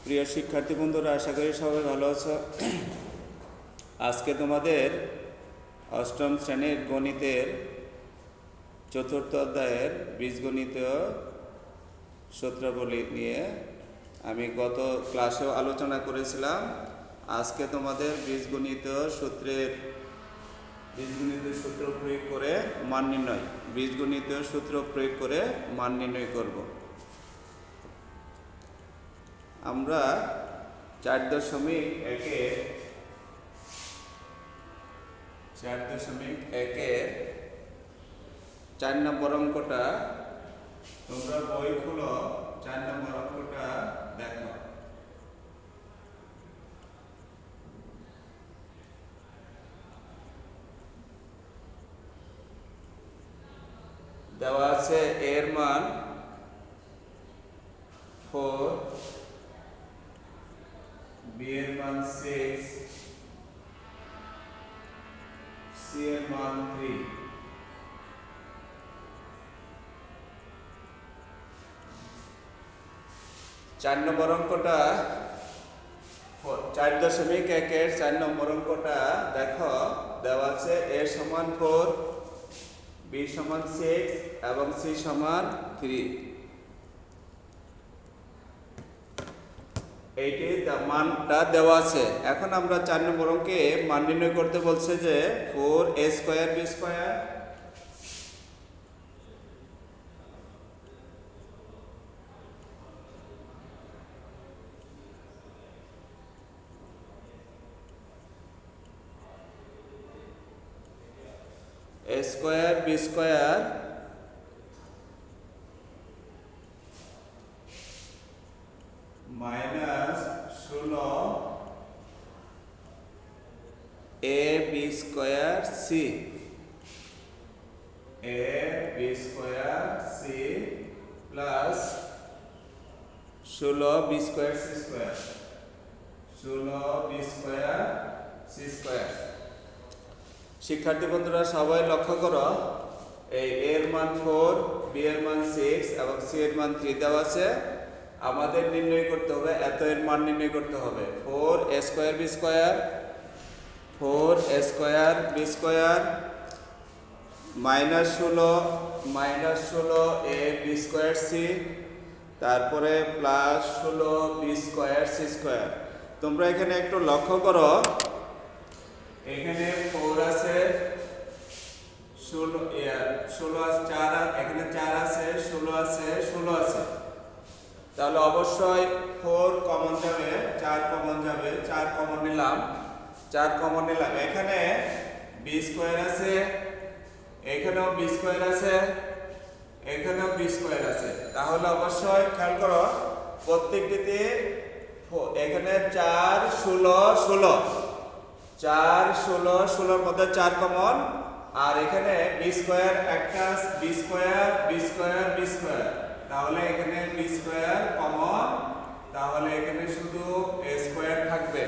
প্রিয় শিক্ষার্থী বন্ধুরা, আশা করি সবাই ভালো আছো। আজকে তোমাদের অষ্টম শ্রেণীর গণিতের চতুর্থ অধ্যায়ের বীজগণিতীয় সূত্রাবলী নিয়ে আমি গত ক্লাসেও আলোচনা করেছিলাম। আজকে তোমাদের বীজগণিতীয় সূত্র প্রয়োগ করে মান নির্ণয় বীজগণিতীয় সূত্র প্রয়োগ করে মান নির্ণয় করব। আমরা 4.1 4 নম্বর অঙ্কটা তোমরা বই খুলো, 4 নম্বর অঙ্কটা দেখো। দেওয়া আছে এর মান 4, বি এর মান 6, সি এর মান 3। চার নম্বর অঙ্কটা 4.1 4 নম্বর অঙ্কটা দেখো। দেওয়া আছে এ সমান 4, বি সমান 6 এবং সি সমান 3। এইটি মানটা দেওয়া আছে। এখন আমরা 4 নম্বর অঙ্কে মান নির্ণয় করতে বলছে যে 4a square b square a square b square minus 16 a b square c plus 16 b square c square 16 b square c square. শিক্ষার্থী বন্ধুরা সবাই লক্ষ্য করো, এই এর মান 4, বি এর মান 6 এবং সি এর মান 3 দেওয়া আছে। আমাদের নির্ণয় করতে হবে, এত এর মান নির্ণয় করতে হবে। 4a square b square minus 16 a b square c, তারপরে plus 16 b square c square. তোমরা এখানে একটু লক্ষ্য করো, এখানে 4 আছে, 16 4, এখানে 4 আছে, 16 আছে, 16 আছে। তাহলে অবশ্যই 4 কমন যাবে, 4 কমন যাবে, 4 কমন নিলাম। এখানে b স্কয়ার আছে, এখানেও b স্কয়ার আছে, এখানেও b স্কয়ার আছে। তাহলে অবশ্যই খেয়াল করো, প্রত্যেকটিতে এখানে 4 16 16 4 16 16 এর মধ্যে 4 কমন, আর এখানে b স্কয়ার একটা, b স্কয়ার, তাহলে এখানে b স্কয়ার কমন, তাহলে এখানে শুধু a স্কয়ার থাকবে।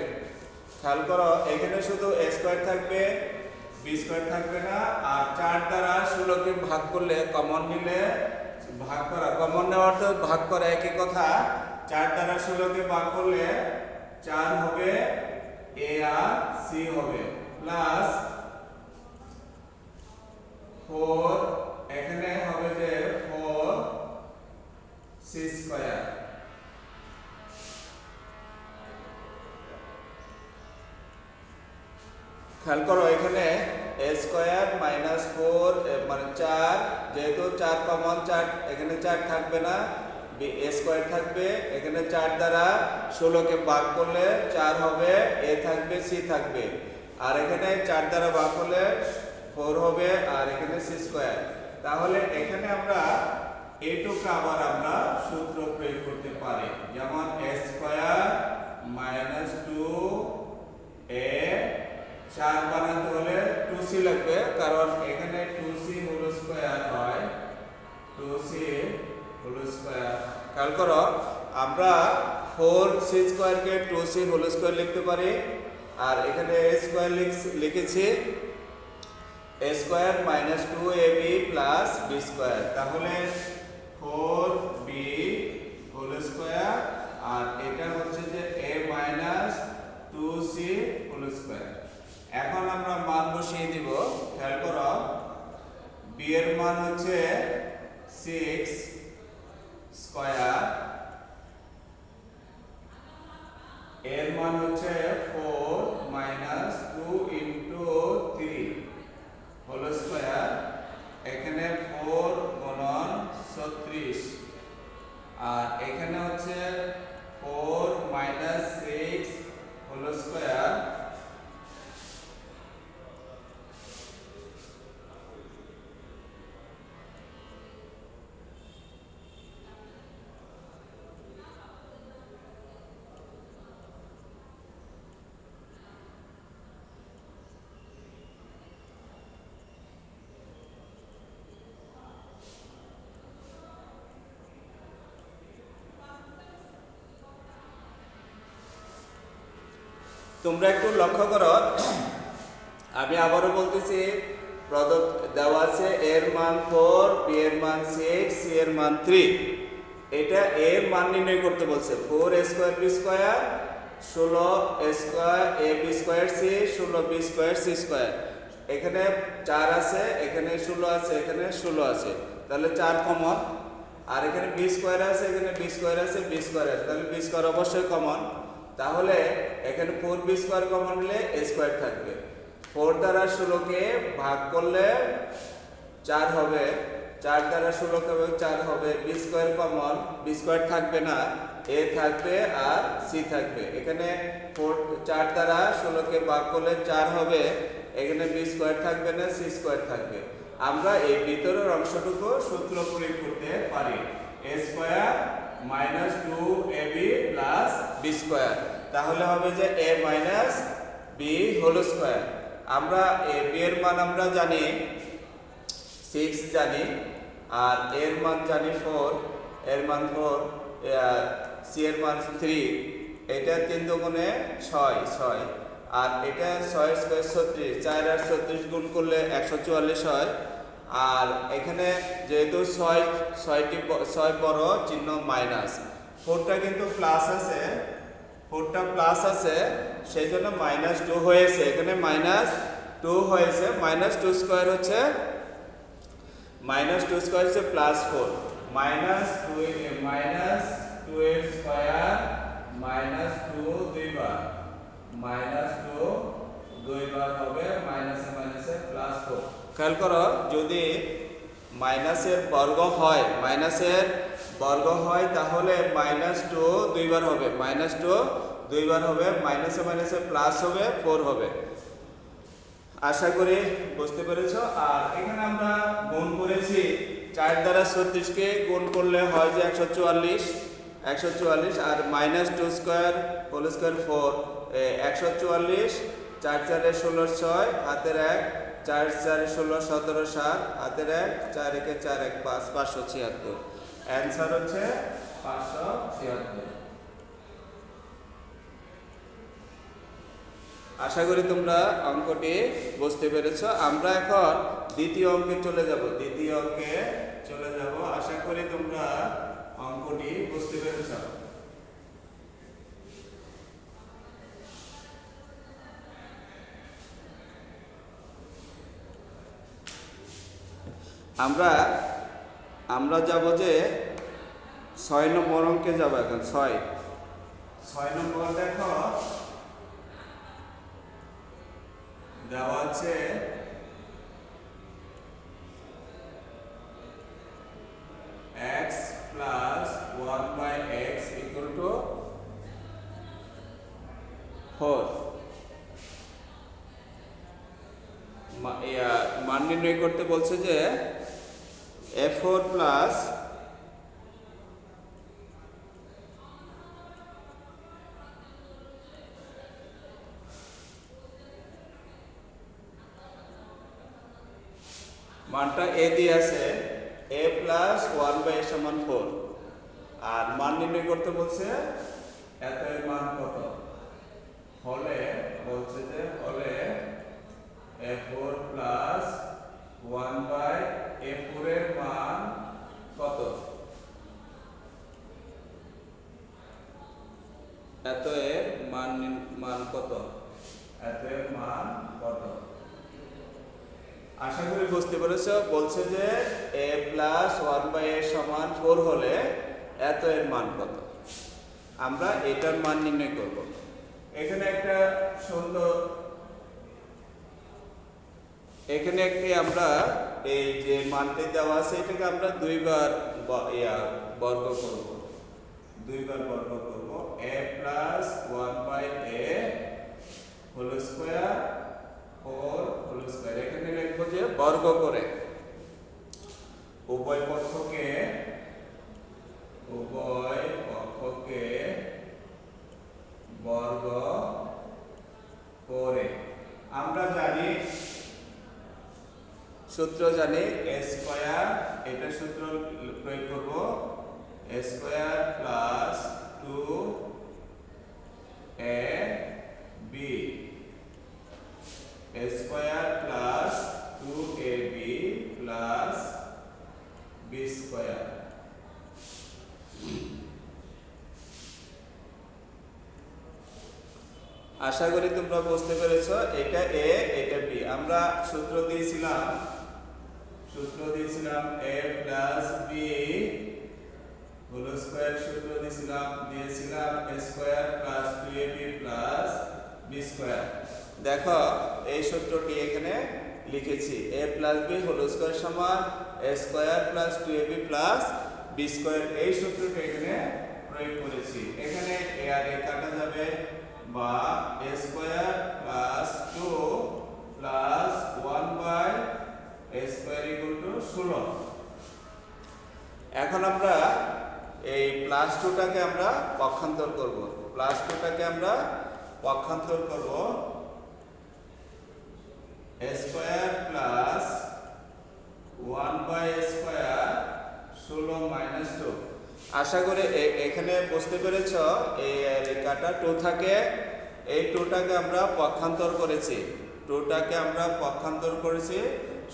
খেয়াল করো, এখানে শুধু a স্কয়ার থাকবে, b স্কয়ার থাকবে না। আর 4 দ্বারা 16 কে ভাগ করলে, কমন নিলে ভাগ করা, কমন নেওয়ার তো ভাগ করা একই কথা। 4 দ্বারা 16 কে ভাগ করলে 4 হবে, a আর c হবে, প্লাস 4 এখানে হবে যে 4 c স্কয়ার। খেয়াল করো, এখানে a স্কয়ার মাইনাস 4 মানে 4, যেহেতু 4 কমন, 4 এখানে 4 থাকবে না, a স্কয়ার থাকবে। এখানে 4 দ্বারা 16 কে ভাগ করলে 4 হবে, a থাকবে, c থাকবে। আর এখানে 4 দ্বারা ভাগ করলে 4 হবে, আর এখানে c স্কয়ার। তাহলে এখানে আমরা এইটুকু আবার আমরা সূত্র প্রয়োগ করতে পারি, যেমন a স্কয়ার মাইনাস 2a, 4 বানাতে হলে 2c লাগবে, কারণ এখানে 2c হোল স্কয়ার হয়, 2c হোল স্কয়ার। খেয়াল করো, আমরা 4c স্কয়ার কে 2c হোল স্কয়ার লিখতে পারি, আর এখানে a স্কয়ার লিখেছি, a square minus 2ab plus b square. তাহলে 4b হোল সিক্স স্কয়ার এর মান হচ্ছে 4 মাইনাস 2 ইন্টু 3 হোল স্কয়ার। এখানে 4 গুণন 36 আর এখানে হচ্ছে 4 মাইনাস 6 হোল স্কয়ার। তোমরা একটু লক্ষ্য করো, আমি আবারও বলতেছি, প্রদত্ত দেওয়া আছে এর মান 4, বি এর মান 6, সি এর মান 3। এটা এর মান নির্ণয় করতে বলছে। 4 a square B square 16 a square A B square C 16 B square C square. এখানে 4 আছে, এখানে 16 আছে, এখানে 16 আছে, তাহলে 4 কমন। আর এখানে বি স্কয়ার আছে, এখানে বি স্কয়ার আছে, বি স্কয়ার আছে, তাহলে বি স্কয়ার অবশ্যই কমন। তাহলে এখানে 4 বি স্কয়ার কমন হলে এ স্কয়ার থাকবে। 4 দ্বারা 16 কে ভাগ করলে 4 হবে, 4 দ্বারা 16 কে 4 হবে। বি স্কয়ার কমন, বি স্কয়ার থাকবে না, এ থাকবে আর সি থাকবে। এখানে 4 দ্বারা 16 কে ভাগ করলে 4 হবে, এখানে বি স্কয়ার থাকবে না, সি স্কয়ার থাকবে। আমরা এই ভিতরের অংশটুকু সূত্র প্রয়োগ করতে পারি। a square minus 2ab plus B square, তাহলে হবে যে a minus B whole square. আমরা a b এর মান আমরা জানি 6 জানি, আর এর মান জানি 4, এর মান 4, সি এর মান 3। এটা 3 দুগুণে 6, আর এটা 6 স্কয়ার 36, 4 আর 36 গুণ করলে 144 হয়। আর এখানে যেহেতু 6 বড়, চিহ্ন মাইনাস। 4টা কিন্তু প্লাস আছে, 4টা প্লাস আছে, সেই জন্য মাইনাস 2 হয়েছে। এখানে মাইনাস 2 হয়েছে। মাইনাস 2 স্কয়ার হচ্ছে প্লাস 4। মাইনাস 2 এর স্কয়ার মাইনাস 2 দুইবার, মাইনাস 2 দুইবার হবে, মাইনাসে মাইনাসে প্লাস 4। খেয়াল করো, যদি মাইনাসের বর্গ হয় তাহলে মাইনাস 2 দুইবার হবে, মাইনাসে মাইনাসে প্লাস হবে, 4 হবে। আশা করি বুঝতে পেরেছো। আর এখানে আমরা গুণ করেছি, 4 দ্বারা 36 কে গুণ করলে হয় যে 144, আর মাইনাস 2 স্কয়ার হোল স্কয়ার 4, 144, 4 4 16 6, হাতের 1, 4 4 16 17 7, হাতের 1, 4 1 4 1 5, 576। অ্যানসার হচ্ছে 576। আশা করি তোমরা অঙ্কটি বুঝতে পেরেছো। আমরা এখন দ্বিতীয় অঙ্কে চলে যাব। আশা করি তোমরা অঙ্কটি বুঝতে পেরেছো। আমরা যাব যে 6 নম্বর অঙ্কে যাব। এখন 6 নম্বর দেখো, দেওয়া আছে x plus 1/x equal to 4। মান নির্ণয় করতে বলছে যে a4 প্লাস মানটা a দিয়ে আছে, a প্লাস 1/a সমান 4। আর মান নির্ণয় করতে বলছে এত এর মান কত হলে, বলছে যে হলে a4 প্লাস 1/a4 এর মান কত, এত এর মান কত, এত এর মান কত। আশা করি বুঝতে পেরেছ। বলছে যে a প্লাস 1/a সমান 4 হলে এত এর মান কত, আমরা এটার মান নির্ণয় করব। এখানে একটা সুন্দর, এখানে একটি আমরা এই যে মানটি দেওয়া আছে এটাকে আমরা দুইবার বর্গ করব, দুইবার বর্গ করব। a plus 1/a whole square 4 whole square, এখানে লিখব যে বর্গ করে উভয় পক্ষকে বর্গ করে। আমরা জানি, সূত্র জানি a স্কয়ার, এটা সূত্র প্রয়োগ করব, a square plus 2ab, a square plus 2ab plus b square. আশা করি তোমরা বুঝতে পেরেছ। এটা a, এটা b। আমরা সূত্র দিয়েছিলাম a plus b whole square, সূত্র দিয়েছিলাম a square plus 2ab plus b square. দেখো এই সূত্রটি এখানে লিখেছি, a plus b whole square সমান a square plus 2ab plus b square. এই সূত্রটি এখানে প্রয়োগ করেছি। এখানে a আর a কাটা যাবে, বা a square plus 2 plus 1/a square equal to 16। এখন আমরা এই প্লাস 2টাকে আমরা পক্ষান্তর করব, প্লাস 2টাকে আমরা পক্ষান্তর করব, a square plus 1/a square 16 minus 2। আশা করি এখানে বুঝতে পেরেছ। এই রেখাটা 2 থাকে, এই 2টাকে আমরা পক্ষান্তর করেছি, 2টাকে আমরা পক্ষান্তর করেছি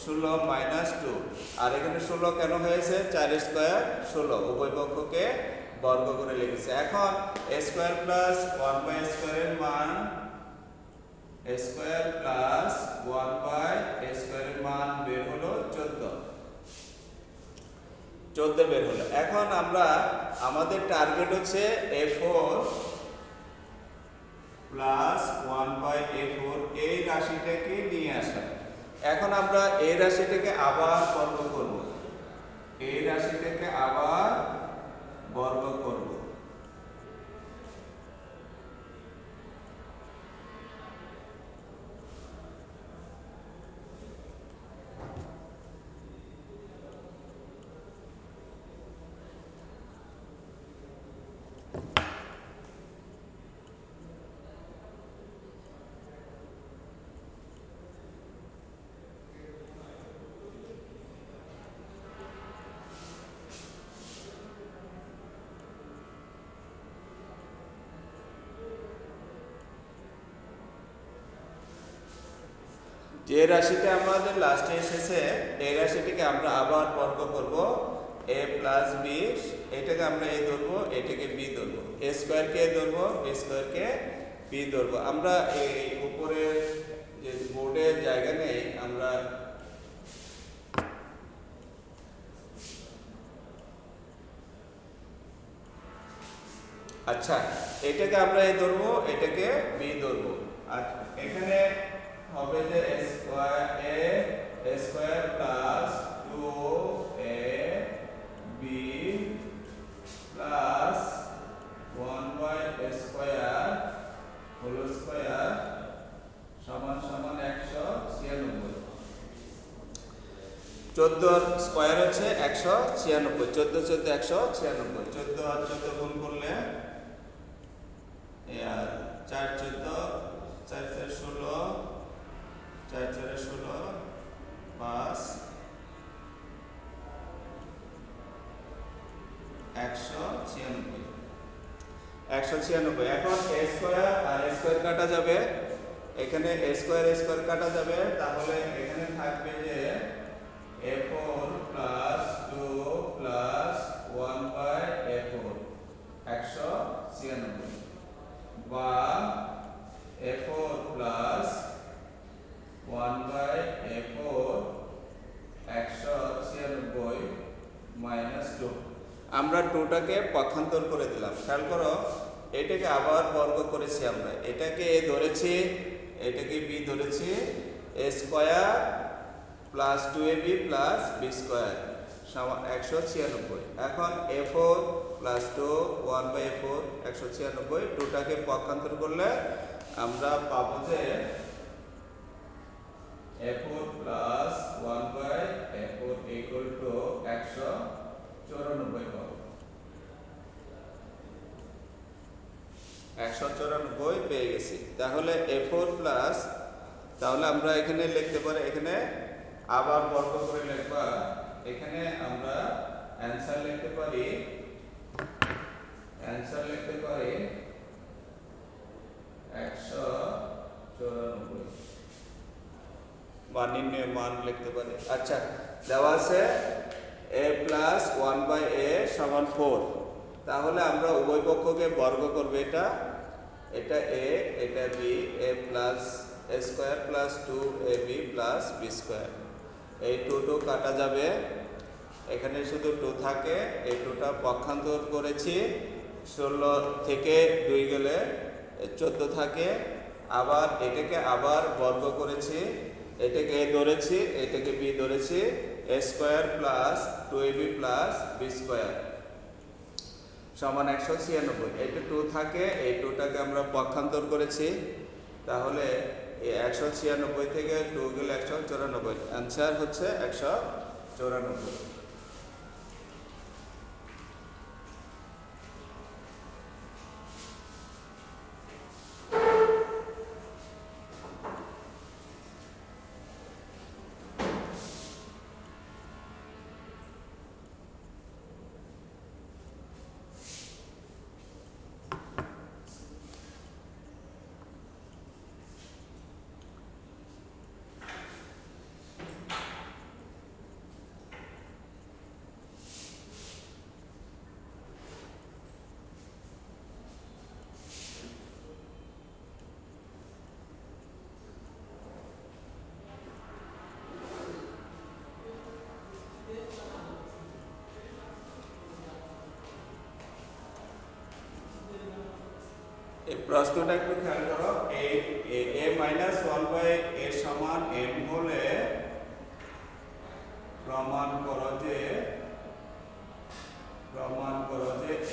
16 মাইনাস 2। আর এখানে 16 কেন হয়েছে, 4 স্কয়ার 16, উভয় পক্ষকে বর্গ করে লিখেছি। এখন a স্কয়ার প্লাস 1/a স্কয়ারের মান, a স্কয়ার প্লাস 1/a স্কয়ারের মান বের হলো 14 বের হলো। এখন আমরা, আমাদের টার্গেট হচ্ছে a4 প্লাস 1/a4 এই রাশিটাকে নিয়ে আসা। এখন আমরা এই রাশিটাকে আবার বর্গ করব, এই রাশিটাকে আবার বর্গ করব। যে রাশিটা আমাদের লাস্টে এসেছে এই রাশিটিকে আমরা আবার বর্গ করব, a প্লাস b, এটাকে আমরা a ধরবো, এটাকে b ধরবো, a স্কয়ারকে a ধরবো, b স্কয়ারকে b ধরবো। আমরা এই উপরে যে বোর্ডের জায়গা নেই, আমরা আচ্ছা এটাকে আমরা a ধরবো, এটাকে b ধরবো। আর এখানে হবে যে a square plus 2ab plus 1/a square whole square সমান সমান 196। 14 স্কয়ার হচ্ছে 196, 14 14 196, 14 আর 14 গুণ করলে 4 14 4 4 16, 4 4 16 5 196। এখন a স্কয়ার আর a স্কয়ার কাটা যাবে, এখানে a স্কয়ার কাটা যাবে, তাহলে এখানে থাকবে যে a4 প্লাস 2 প্লাস 1/a4 196, বা a4 প্লাস 1/a4 196 মাইনাস 2। আমরা 2টাকে পক্ষান্তর করে দিলাম। খেয়াল করো, এটাকে আবার বর্গ করেছি আমরা। এটাকে a ধরেছি, এটাকে b ধরেছি, a square plus 2ab plus b square সমান 196। এখন a4 প্লাস 2 1/a4 196, 2টাকে পক্ষান্তর করলে আমরা পাবো যে a4 plus 1/a4 equal to 194 পাবো। 194 পেয়ে গেছি। তাহলে a4 প্লাস, তাহলে আমরা এখানে লিখতে পারি, এখানে আবার বর্গ করে লিখবা, এখানে আমরা অ্যানসার লিখতে পারি 194 বা নির্ণয় মান লিখতে পারি। আচ্ছা, দেওয়া আছে a প্লাস 1/a সমান 4। তাহলে আমরা উভয় পক্ষকে বর্গ করব। এটা a, এটা b, a plus a square plus 2ab plus b square. এই 2 কাটা যাবে, এখানে শুধু 2 থাকে। এই 2টা পক্ষান্তর করেছি, 16 থেকে 2 গেলে 14 থাকে। আবার এটাকে আবার বর্গ করেছি, এটাকে a ধরেছি, এটাকে b ধরেছি, a square plus 2ab plus b square সমান 196। এটা 2 থাকে, এই 2টাকে আমরা পক্ষান্তর করেছি। তাহলে এই 196 থেকে 2 গেলে 194, অ্যান্সার হচ্ছে 194। এই প্রশ্নটা একটু খেয়াল করো। a মাইনাস 1/a সমান m হলে প্রমাণ করো যে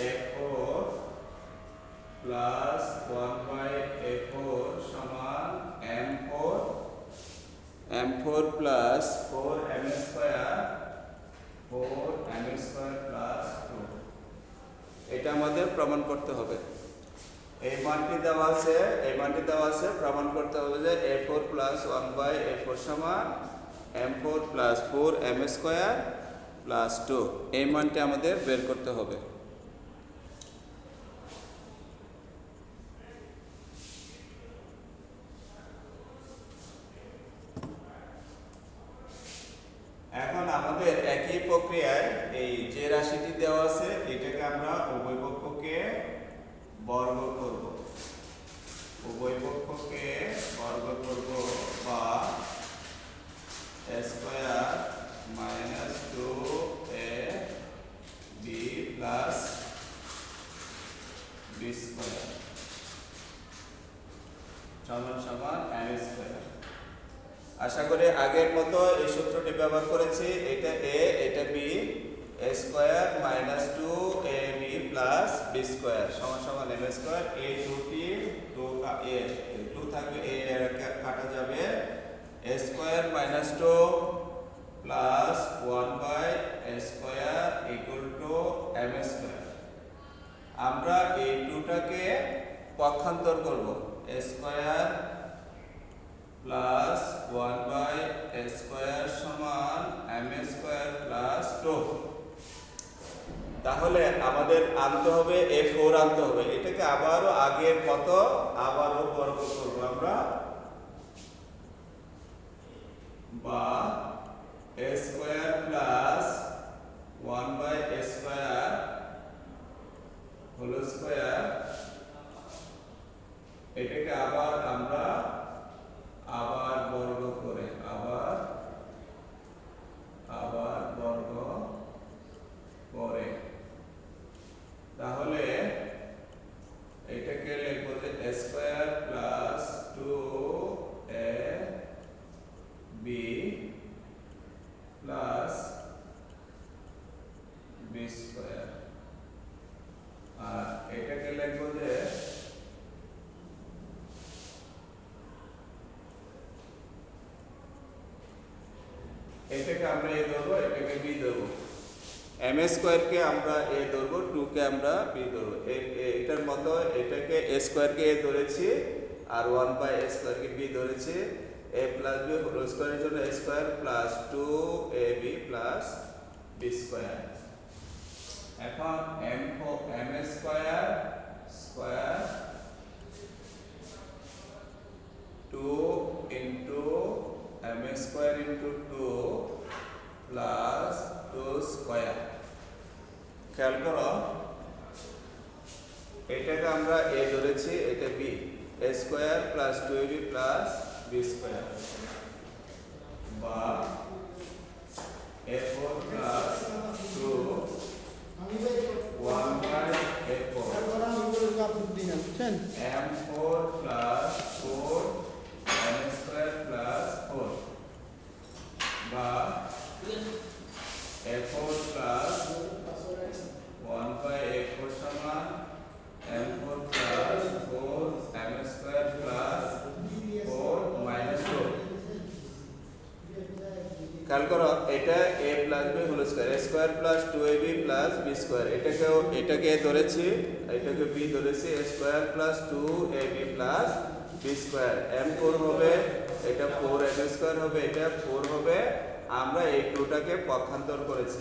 a4 প্লাস 1/a4 সমান m4 plus 4m square plus 2। এটা আমাদের প্রমাণ করতে হবে। এই মানটি দেওয়া আছে, প্রমাণ করতে হবে যে a4 প্লাস 1/a4 সমান m4 plus 4m square plus 2। এই মানটি আমাদের বের করতে হবে। এখন আমাদের একই প্রক্রিয়ায় এই যে রাশিটি দেওয়া আছে, এটাকে আমরা উভয় পক্ষকে বর্গ করব। বা a square minus 2ab plus b square সমান m স্কয়ার। আশা করি আগের মতো এই সূত্রটি ব্যবহার করেছি। এটা a, এটা b, a square minus 2ab plus b square সমান m স্কয়ার। এই 2 থাকবে, a কাটা যাবে, a square minus 2 plus 1/a square equal to m square. আমরা এই 2টাকে পক্ষান্তর করব। a square plus 1/a square সমান m স্কয়ার প্লাস 2। তাহলে আমাদের আনতে হবে a4 আনতে হবে। এটাকে আবারও আগের মতো আবারও বর্গ করব আমরা, বা a square plus 1/a square whole square, এটাকে আবার আমরা বর্গ করে এটাকে আমরা এ ধরবো, এটাকে বি ধরবো। এম স্কোয়ারকে আমরা এ ধরবো, 2কে আমরা বি ধরবো। এটার মতো এটাকে এ স্কোয়ারকে এ ধরেছি আর 1/a স্কোয়ারকে বি ধরেছি। a প্লাস বি হোল স্কোয়ারের জন্য a square plus 2ab plus B square. এখন m square square 2 into m square into 2 plus 2 square. খেয়াল করো, এটাকে আমরা a ধরেছি, এটা b, a square plus 2ab plus B square বা a4 plus 2 1/a4 m4 plus 4 m square plus 4 বা a4 plus 1/a4 সমান m4 plus 4 m square plus 4 minus 4। খেয়াল করো, এটা a plus b whole square, a square plus 2ab plus b square. এটাকে ধরেছি, এটাকে b ধরেছি, a square plus 2ab plus b square. m4 হবে, এটা 4m স্কয়ার হবে, এটা 4 হবে। আমরা এই 2টাকে পক্ষান্তর করেছি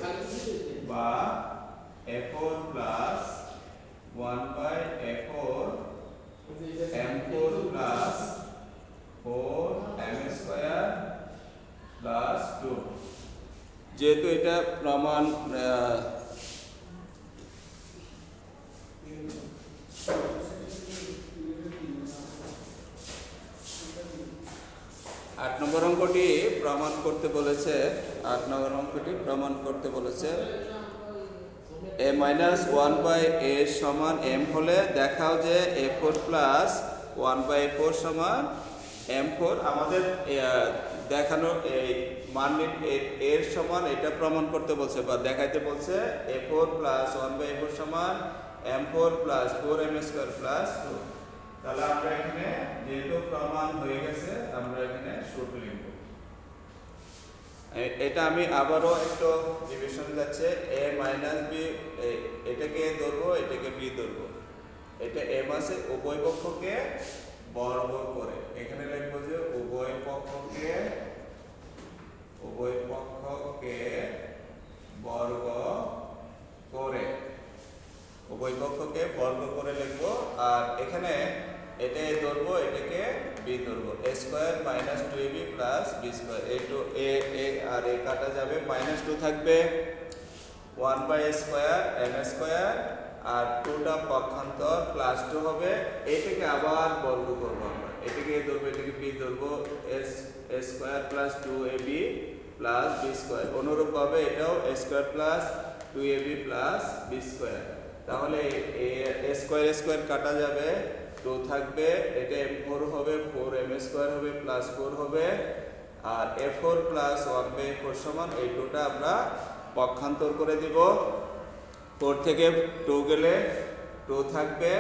বা a4 plus 1/a4 m4 plus 4m square plus 2। যেহেতু এটা প্রমাণ 8 নম্বর অঙ্কটি প্রমাণ করতে বলেছে, 8 নম্বর অঙ্কটি প্রমাণ করতে বলেছে a মাইনাস 1/a সমান m হলে দেখাও যে a4 প্লাস 1/a4 সমান m4। আমাদের দেখানো এই মান এর সমান এটা প্রমাণ করতে বলছে বা দেখাইতে বলছে a4 প্লাস 1/a4 সমান m4 plus 4m square plus 2। তাহলে আমরা এখানে যেহেতু প্রমাণ হয়ে গেছে, আমরা এখানে সূত্র লিখব। এটা আমি আবারও একটু রিভিশন যাচ্ছে, a মাইনাস b, এটাকে ধরবো, এটাকে b ধরবো। এটা m আছে, উভয় পক্ষকে বর্গ করে এখানে লিখবো যে উভয় পক্ষকে বর্গ করে, উভয় পক্ষকে বর্গ করে লিখবো। আর এখানে এটা a ধরবো, এটাকে b ধরবো, a square minus 2ab plus b square. a আর a কাটা যাবে, মাইনাস 2 থাকবে, 1/a স্কয়ার m স্কয়ার আর 2টা পক্ষান্তর প্লাস 2 হবে। এটাকে আবার বর্গ করব আমরা, এটাকে a ধরবো, এটাকে b ধরবো, a square plus 2ab plus b square. অনুরূপভাবে এটাও a square plus 2ab plus b square. তাহলে a স্কয়ার কাটা যাবে, 2 থাকবে, এটা m4 হবে, 4m স্কয়ার হবে প্লাস 4 হবে। আর a4 প্লাস 1/a4 সমান এই 2টা আমরা পক্ষান্তর করে দিব। 4 থেকে 2 গেলে 2 থাকবে।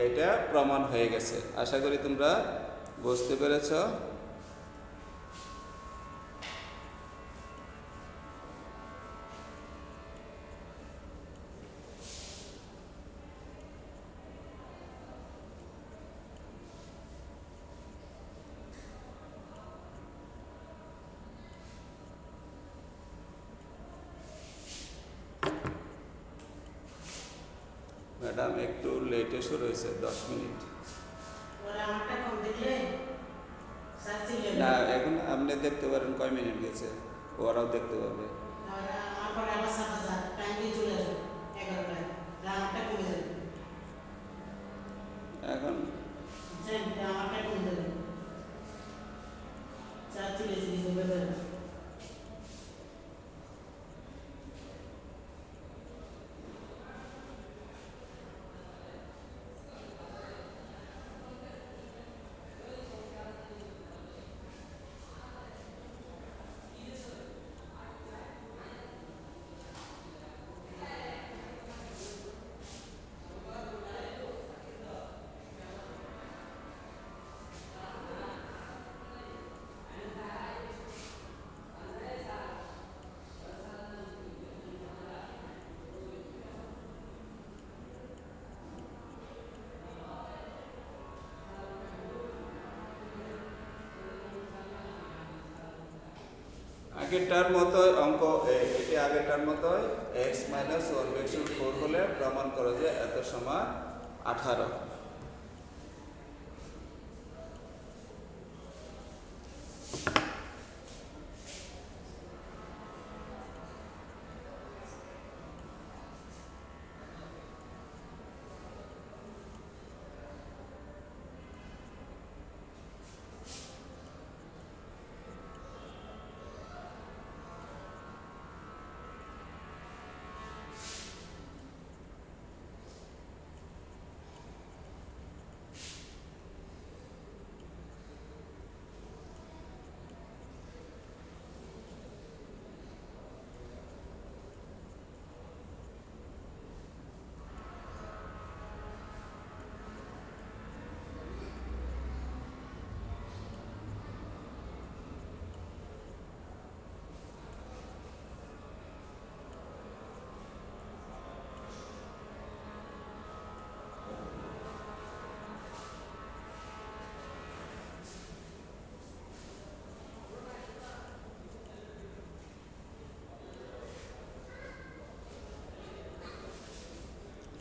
এটা প্রমাণ হয়ে গেছে। আশা করি তোমরা বুঝতে পেরেছো। ম্যাডাম একটু লেটে শুরু হয়েছে, 10 মিনিট। না, এখন আপনি দেখতে পারেন কয় মিনিট গেছে, ওরাও দেখতে পাবে। এখন আগেরটার মতোই অঙ্ক এটি আগেরটার মতোই x মাইনাস 1/4 হলে প্রমাণ করো যে এত সমান 18।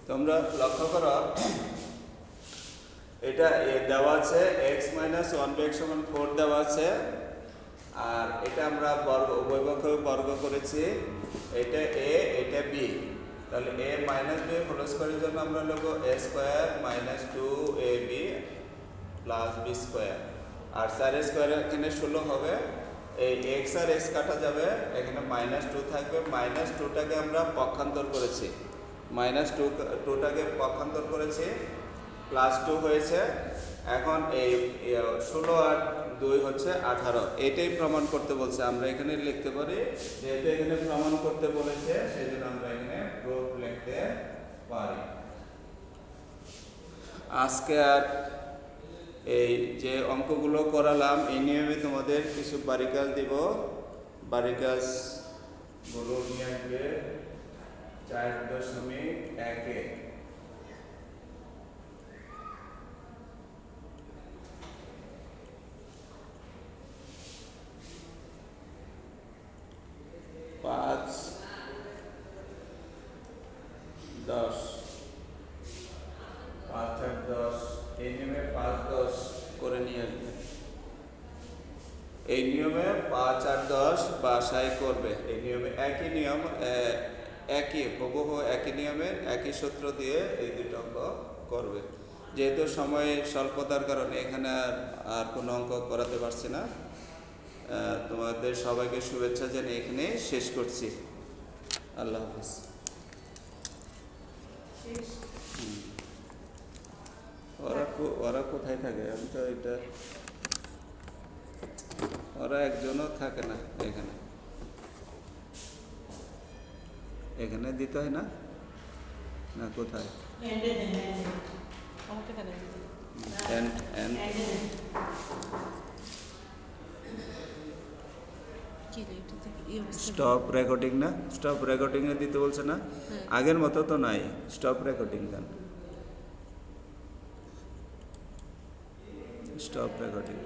তোমরা লক্ষ্য করো এটা দেওয়া আছে x মাইনাস 1/4 দেওয়া আছে, আর এটা আমরা বর্গ উভয় পক্ষে বর্গ করেছি। এটা a এটা b, তাহলে a মাইনাস b হোল স্কয়ারের জন্য আমরা লিখব a square minus 2ab plus b square, আর 4 স্কয়ার এখানে 16 হবে। এই x আর x কাটা যাবে, এখানে -2 থাকবে। -2টাকে আমরা পক্ষান্তর করেছি, -2টাকে পক্ষান্তর করেছি, +2 হয়েছে। এখন এই 16 আর 2 হচ্ছে 18, এটাই প্রমাণ করতে বলছে। আমরা এখানে লিখতে পারি, যেহেতু এখানে প্রমাণ করতে বলেছে সেজন্য আমরা এখানে প্রুফ লিখতে পারি। আজকে আর এই যে অঙ্কগুলো করালাম এই নিয়মে তোমাদের কিছু বাড়ি কাজ দিব। বাড়ি কাজগুলো নিয়ে আসবে 4.1-এ। পাঁচ 10 5 আর 10 এই নিয়মে 5-10 করে নিয়ে আসবে। এই নিয়মে 5 আর 10 বাসায় করবে। এই নিয়মে একই নিয়ম, একই হুবহু একই নিয়মের একই সূত্র দিয়ে এই দুটো অঙ্ক করবে। যেহেতু সময় স্বল্পতার কারণে এখানে আর কোনো অঙ্ক করাতে পারছি না। তোমাদের সবাইকে শুভেচ্ছা জানিয়ে এখানে শেষ করছি। আল্লাহ হাফেজ। ওরা কোথায় থাকে? আমি তো এটা, ওরা একজনও থাকে না এখানে। এখানে দিতে হয় না, না কোথায়? স্টপ রেকর্ডিং না, স্টপ রেকর্ডিং এ দিতে বলছে না? আগের মতো তো নাই, স্টপ রেকর্ডিং দেন, স্টপ রেকর্ডিং।